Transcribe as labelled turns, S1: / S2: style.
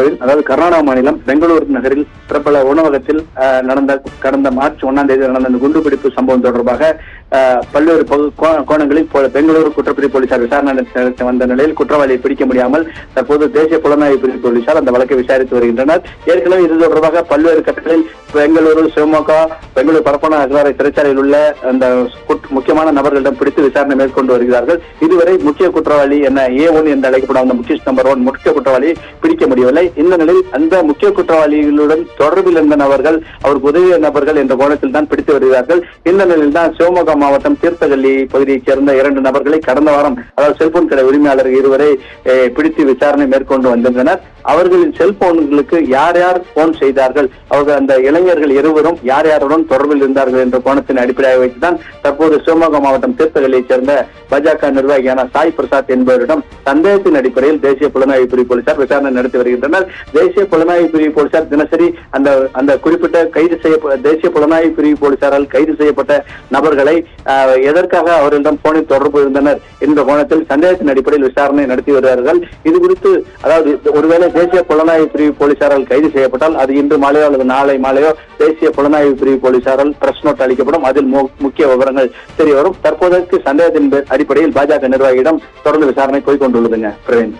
S1: பிரவீன். அதாவது கர்நாடக மாநிலம் பெங்களூரு நகரில் பிரபல உணவகத்தில் கடந்த மார்ச் 1ஆம் தேதி நடந்த அந்த குண்டுபிடிப்பு சம்பவம் தொடர்பாக பல்வேறு கோணங்களில் பெங்களூரு குற்றப்பிரிவு போலீசார் விசாரணை நடத்தி வந்த நிலையில் குற்றவாளியை பிடிக்க முடியாமல் தற்போது தேசிய புலனாய்வு பிரிவு போலீசார் அந்த வழக்கை விசாரித்து வருகின்றனர். ஏற்கனவே இது தொடர்பாக பல்வேறு கட்டங்களில் பெங்களூரு, சிவமோகா, பெங்களூரு பரப்பன அகலாரை சிறைச்சாலையில் உள்ள அந்த முக்கியமான நபர்களிடம் பிடித்து விசாரணை மேற்கொண்டு வருகிறார்கள். இதுவரை முக்கிய குற்றவாளி என A1 என்று அழைக்கப்படும் அந்த முக்கிய நம்பர் 1 முக்கிய குற்றவாளியை பிடிக்க முடியவில்லை. இந்த நிலையில் அந்த முக்கிய குற்றவாளிகளுடன் தொடர்பில் இருந்த நபர்கள், அவருக்கு உதவிய நபர்கள் என்ற கோணத்தில் தான் பிடித்து வருகிறார்கள். இந்த நிலையில் தான் சிவமோகா மாவட்டம் தீர்த்தகல்லி பகுதியைச் சேர்ந்த 2 நபர்களை கடந்த வாரம், அதாவது செல்போன் கடை உரிமையாளர் இருவரை பிடித்து விசாரணை மேற்கொண்டு வந்திருந்தனர். அவர்களின் செல்போன்களுக்கு யார் யார் போன் செய்தார்கள், அவர்கள் அந்த இளைஞர்கள் இருவரும் யார் யாருடன் தொடர்பில் இருந்தார்கள் என்ற கோணத்தின் அடிப்படையாக வைத்துதான் தற்போது சிவமோகா மாவட்டம் தீர்த்தகல்லியைச் சேர்ந்த பாஜக நிர்வாகியான சாய் பிரசாத் என்பவரிடம் சந்தேகத்தின் அடிப்படையில் தேசிய புலனாய்வு பிரிவு போலீசார் விசாரணை நடத்தி வருகின்றனர். தேசிய புலனாய்வு பிரிவு போலீசார் தினசரி அந்த குறிப்பிட்ட தேசிய புலனாய்வு பிரிவு போலீசாரால் கைது செய்யப்பட்ட நபர்களை எதற்காக அவர்களிடம் போனில் தொடர்பு இருந்தனர் என்ற கோணத்தில் சந்தேகத்தின் அடிப்படையில் விசாரணை நடத்தி வருகிறார்கள். இது குறித்து, அதாவது ஒருவேளை தேசிய புலனாய்வு பிரிவு போலீசாரால் கைது செய்யப்பட்டால் அது இன்று மாலையோ அல்லது நாளை மாலையோ தேசிய புலனாய்வு பிரிவு போலீசாரால் பிரஸ் நோட் அளிக்கப்படும். அதில் முக்கிய விவரங்கள் தெரிய வரும். தற்போதைக்கு சந்தேகத்தின் அடிப்படையில் பாஜக நிர்வாகியிடம் தொடர்ந்து விசாரணை போய்கொண்டுள்ளதுங்க பிரவீன்.